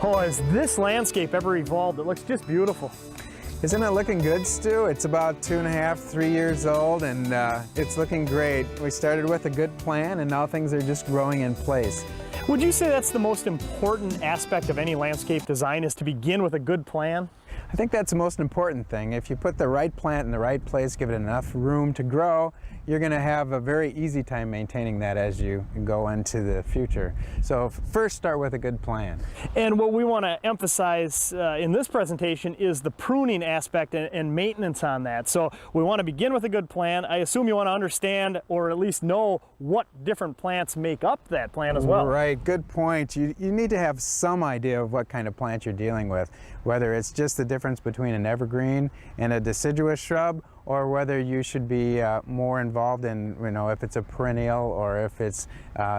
Oh, has this landscape ever evolved? It looks just beautiful. Isn't it looking good, Stu? It's about 2.5, 3 years old, and it's looking great. We started with a good plan, and now things are just growing in place. Would you say that's the most important aspect of any landscape design, is to begin with a good plan? I think that's the most important thing. If you put the right plant in the right place, give it enough room to grow, you're going to have a very easy time maintaining that as you go into the future. So first start with a good plan. And what we want to emphasize in this presentation is the pruning aspect and maintenance on that. So we want to begin with a good plan. I assume you want to understand or at least know what different plants make up that plan as well. Right, good point. You need to have some idea of what kind of plant you're dealing with, whether it's just the difference between an evergreen and a deciduous shrub, or whether you should be more involved in, if it's a perennial or if it's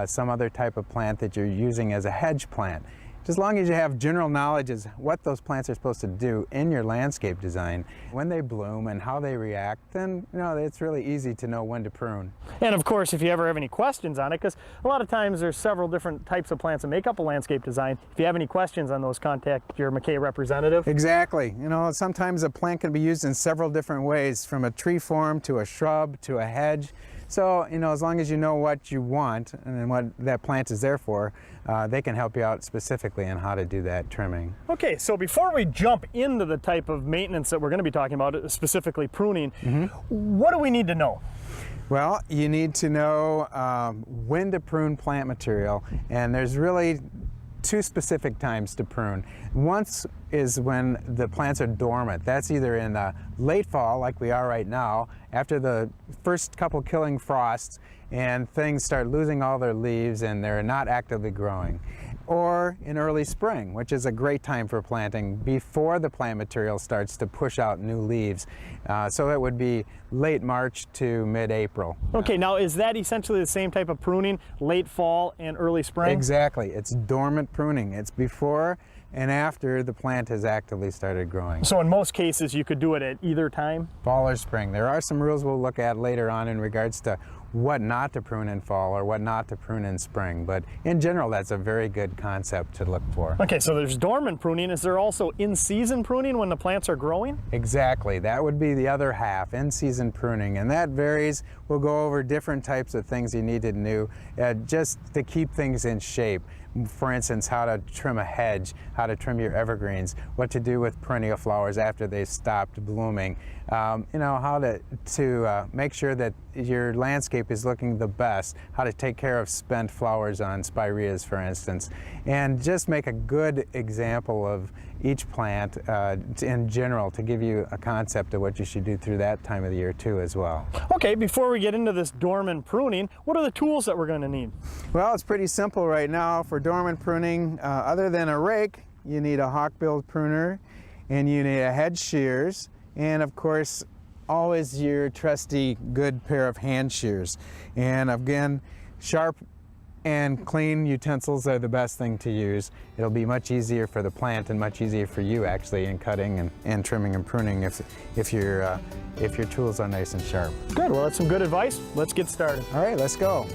some other type of plant that you're using as a hedge plant. As long as you have general knowledge as what those plants are supposed to do in your landscape design, when they bloom and how they react, then it's really easy to know when to prune. And of course, if you ever have any questions on it, because a lot of times there's several different types of plants that make up a landscape design. If you have any questions on those, contact your McKay representative. Exactly. Sometimes a plant can be used in several different ways, from a tree form to a shrub to a hedge. So, as long as you know what you want and what that plant is there for, they can help you out specifically on how to do that trimming. Okay, so before we jump into the type of maintenance that we're going to be talking about, specifically pruning, what do we need to know? Well, you need to know when to prune plant material, and there's really two specific times to prune. Once is when the plants are dormant. That's either in the late fall, like we are right now, after the first couple killing frosts and things start losing all their leaves and they're not actively growing. Or in early spring, which is a great time for planting before the plant material starts to push out new leaves. So it would be late March to mid-April. Okay, now is that essentially the same type of pruning, late fall and early spring? Exactly. It's dormant pruning. It's before and after the plant has actively started growing. So in most cases you could do it at either time? Fall or spring. There are some rules we'll look at later on in regards to what not to prune in fall or what not to prune in spring, but in general that's a very good concept to look for. Okay, so there's dormant pruning. Is there also in-season pruning when the plants are growing? Exactly, that would be the other half, in-season pruning, and that varies. We'll go over different types of things you need to know just to keep things in shape. For instance, how to trim a hedge, how to trim your evergreens, what to do with perennial flowers after they've stopped blooming, how to make sure that your landscape is looking the best, how to take care of spent flowers on spireas, for instance, and just make a good example of each plant in general to give you a concept of what you should do through that time of the year too as well. Okay, before we get into this dormant pruning, what are the tools that we're going to need? Well, it's pretty simple right now. For dormant pruning, other than a rake, you need a hawk-billed pruner, and you need a hedge shears, and of course always your trusty good pair of hand shears. And again, sharp and clean utensils are the best thing to use. It'll be much easier for the plant and much easier for you actually in cutting and trimming and pruning if your tools are nice and sharp. Good, well that's some good advice. Let's get started. All right, let's go.